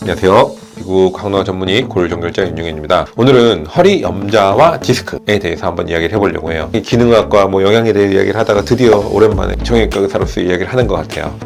안녕하세요. 미국 항노화 전문의 골전결자 윤용현입니다. 오늘은 허리 염좌와 디스크에 대해서 한번 이야기를 해보려고 해요. 이 기능학과 영양에 대해 이야기를 하다가 드디어 오랜만에 정형외과 의사로서 이야기를 하는 것 같아요.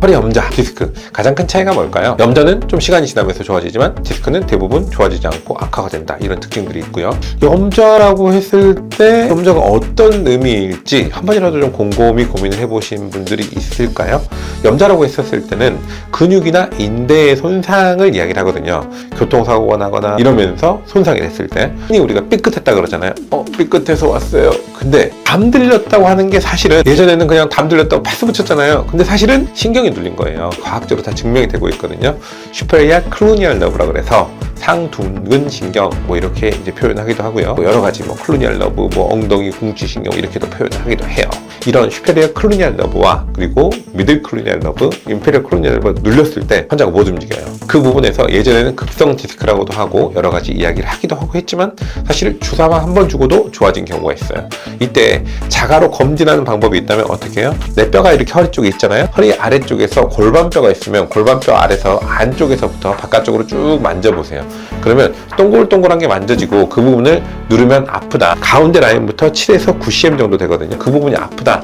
허리 염좌, 디스크 가장 큰 차이가 뭘까요? 염좌는 좀 시간이 지나면서 좋아지지만 디스크는 대부분 좋아지지 않고 악화가 된다, 이런 특징들이 있고요. 염좌라고 했을 때 염좌가 어떤 의미일지 한 번이라도 좀 곰곰이 고민을 해보신 분들이 있을까요? 염좌라고 했었을 때는 근육이나 인대의 손상을 이야기를 하거든요. 교통사고가 나거나 이러면서 손상이 됐을 때 흔히 우리가 삐끗했다 그러잖아요. 삐끗해서 왔어요. 근데 담 들렸다고 하는 게 사실은 예전에는 그냥 담 들렸다고 패스 붙였잖아요. 근데 사실은 신경이 눌린 거예요. 과학적으로 다 증명이 되고 있거든요. 슈페리어 클루니얼 너브라 그래서 상둔근 신경 이렇게 이제 표현하기도 하고요. 여러 가지 클루니얼 너브, 엉덩이 궁지 신경 이렇게도 표현하기도 해요. 이런 슈페리어 클루니얼 너브와 그리고 미들 클루니얼 너브, 인페리어 클루니얼 너브 눌렸을 때 환자가 못 움직여요. 그 부분에서 예전에는 급성 디스크라고도 하고 여러 가지 이야기를 하기도 하고 했지만 사실 주사만 한 번 주고도 좋아진 경우가 있어요. 이때 자가로 검진하는 방법이 있다면 어떻게 해요? 내 뼈가 이렇게 허리 쪽에 있잖아요. 허리 아래쪽에서 골반뼈가 있으면 골반뼈 아래서 안쪽에서부터 바깥쪽으로 쭉 만져보세요. 그러면 동글동글한 게 만져지고 그 부분을 누르면 아프다. 가운데 라인부터 7에서 9cm 정도 되거든요. 그 부분이 아프다.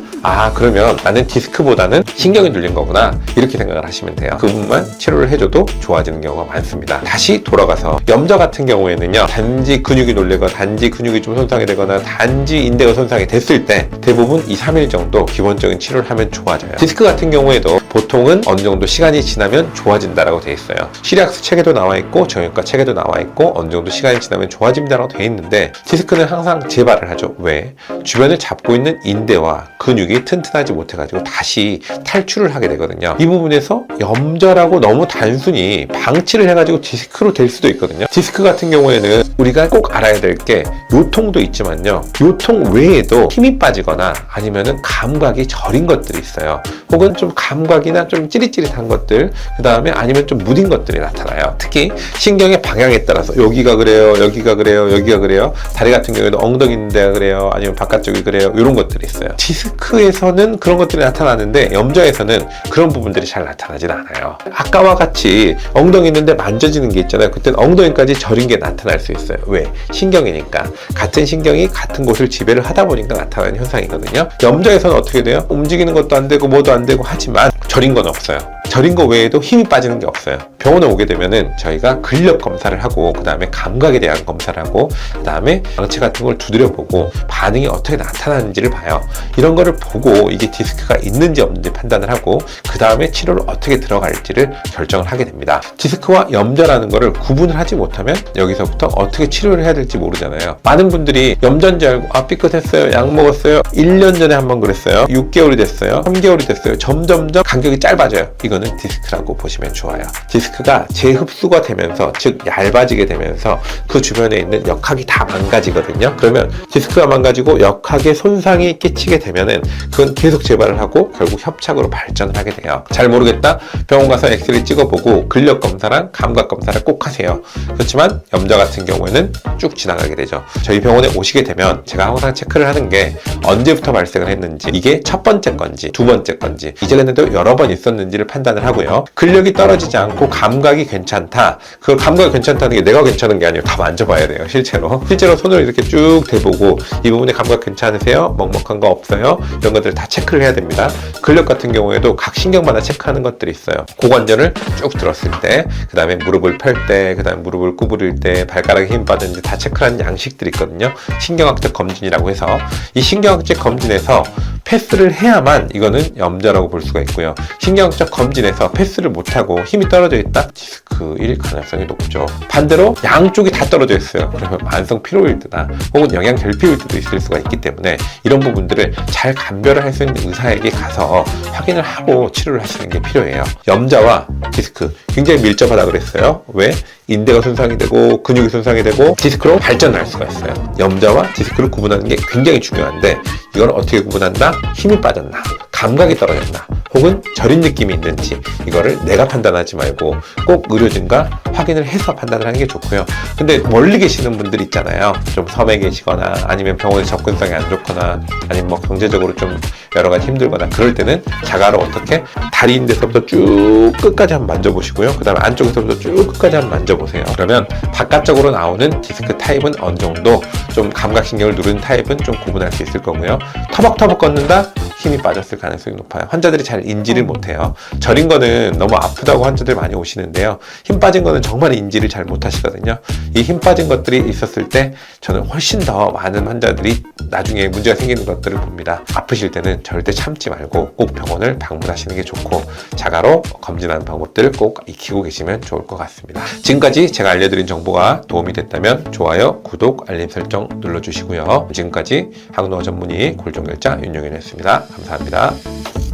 그러면 나는 디스크보다는 신경이 눌린 거구나, 이렇게 생각을 하시면 돼요. 그 부분만 치료를 해줘도 좋아지는 경우가 많습니다. 다시 돌아가서 염좌 같은 경우에는요, 단지 근육이 눌리거나 단지 근육이 좀 손상이 되거나 단지 인대가 손상이 됐을 때 대부분 2-3일 정도 기본적인 치료를 하면 좋아져요. 디스크 같은 경우에도 보통은 어느 정도 시간이 지나면 좋아진다라고 되어 있어요. 시리학스 책에도 나와 있고 정형외과 책에도 나와 있고 어느 정도 시간이 지나면 좋아진다라고 되어 있는데, 디스크는 항상 재발을 하죠. 왜? 주변을 잡고 있는 인대와 근육이 튼튼하지 못해가지고 다시 탈출을 하게 되거든요. 이 부분에서 염좌라고 너무 단순히 방치를 해가지고 디스크로 될 수도 있거든요. 디스크 같은 경우에는 우리가 꼭 알아야 될 게 요통도 있지만요, 요통 외에도 힘이 빠지거나 아니면은 감각이 저린 것들이 있어요. 혹은 좀 감각이나 좀 찌릿찌릿한 것들, 그 다음에 아니면 좀 무딘 것들이 나타나요. 특히 신경의 방향에 따라서 여기가 그래요, 여기가 그래요, 여기가 그래요. 다리 같은 경우에도 엉덩이 있는 데가 그래요, 아니면 바깥쪽이 그래요, 이런 것들이 있어요. 디스크에서는 그런 것들이 나타나는데 염좌에서는 그런 부분들이 잘 나타나진 않아요. 아까와 같이 엉덩이 있는데 만져지는 게 있잖아요. 그때는 엉덩이까지 저린 게 나타날 수 있어요. 왜? 신경이니까. 같은 신경이 같은 곳을 지배를 하다 보니까 나타나는 현상이거든요. 염좌에서는 어떻게 돼요? 움직이는 것도 안 되고 뭐도 안 되고 하지만 저린 건 없어요. 저린 거 외에도 힘이 빠지는 게 없어요. 병원에 오게 되면은 저희가 근력 검사를 하고, 그 다음에 감각에 대한 검사를 하고, 그 다음에 망치 같은 걸 두드려 보고 반응이 어떻게 나타나는지를 봐요. 이런 거를 보고 이게 디스크가 있는지 없는지 판단을 하고, 그 다음에 치료를 어떻게 들어갈지를 결정을 하게 됩니다. 디스크와 염좌라는 거를 구분을 하지 못하면 여기서부터 어떻게 치료를 해야 될지 모르잖아요. 많은 분들이 염좌인지 알고 삐끗했어요, 약 먹었어요, 1년 전에 한번 그랬어요, 6개월이 됐어요, 3개월이 됐어요, 점점점 간격이 짧아져요. 이거는 디스크라고 보시면 좋아요. 디스크가 재흡수가 되면서, 즉 얇아지게 되면서 그 주변에 있는 역학이 다 망가지거든요. 그러면 디스크가 망가지고 역학에 손상이 끼치게 되면은 그건 계속 재발을 하고 결국 협착으로 발전을 하게 돼요. 잘 모르겠다? 병원 가서 엑스레이 찍어보고 근력 검사랑 감각 검사를 꼭 하세요. 그렇지만 염좌 같은 경우에는 쭉 지나가게 되죠. 저희 병원에 오시게 되면 제가 항상 체크를 하는 게 언제부터 발생을 했는지, 이게 첫 번째 건지 두 번째 건지, 이전에도 여러 번 있었는지를 판단을 하고요. 근력이 떨어지지 않고 감각이 괜찮다. 그 감각이 괜찮다는 게 내가 괜찮은 게 아니에요. 다 만져봐야 돼요. 실제로 손으로 이렇게 쭉 대보고 이 부분에 감각 괜찮으세요? 먹먹한 거 없어요? 이런 것들 다 체크를 해야 됩니다. 근력 같은 경우에도 각 신경마다 체크하는 것들이 있어요. 고관절을 쭉 들었을 때, 그 다음에 무릎을 펼 때, 그 다음에 무릎을 구부릴 때, 발가락에 힘 빠졌는지 다 체크하는 양식들이 있거든요. 신경학적 검진이라고 해서 이 신경학적 검진에서 패스를 해야만 이거는 염좌라고 볼 수가 있고요. 신경학적 검진에서 패스를 못하고 힘이 떨어져 있다? 디스크일 가능성이 높죠. 반대로 양쪽이 다 떨어져 있어요. 그러면 만성 피로일드나 혹은 영양 결핍일드도 있을 수가 있기 때문에 이런 부분들을 잘 감별을 할 수 있는 의사에게 가서 확인을 하고 치료를 하시는 게 필요해요. 염좌와 디스크 굉장히 밀접하다고 그랬어요. 왜? 인대가 손상이 되고 근육이 손상이 되고 디스크로 발전할 수가 있어요. 염좌와 디스크를 구분하는 게 굉장히 중요한데, 이걸 어떻게 구분한다? 힘이 빠졌나? 감각이 떨어졌나? 혹은 저린 느낌이 있는지 이거를 내가 판단하지 말고 꼭 의료진과 확인을 해서 판단을 하는 게 좋고요. 근데 멀리 계시는 분들 있잖아요. 좀 섬에 계시거나 아니면 병원에 접근성이 안 좋거나 아니면 뭐 경제적으로 좀 여러 가지 힘들거나 그럴 때는 자가로 어떻게 다리인 데서부터 쭉 끝까지 한번 만져보시고요. 그 다음에 안쪽에서부터 쭉 끝까지 한번 만져보세요. 그러면 바깥쪽으로 나오는 디스크 타입은 어느 정도 좀 감각신경을 누르는 타입은 좀 구분할 수 있을 거고요. 터벅터벅 걷는다? 힘이 빠졌을 가능성이 높아요. 환자들이 잘 인지를 못해요. 저린 거는 너무 아프다고 환자들 많이 오시는데요. 힘 빠진 거는 정말 인지를 잘 못하시거든요. 이 힘 빠진 것들이 있었을 때 저는 훨씬 더 많은 환자들이 나중에 문제가 생기는 것들을 봅니다. 아프실 때는 절대 참지 말고 꼭 병원을 방문하시는 게 좋고 자가로 검진하는 방법들을 꼭 익히고 계시면 좋을 것 같습니다. 지금까지 제가 알려드린 정보가 도움이 됐다면 좋아요, 구독, 알림 설정 눌러주시고요. 지금까지 항노화 전문의 골정결자 윤용현이었습니다. 감사합니다.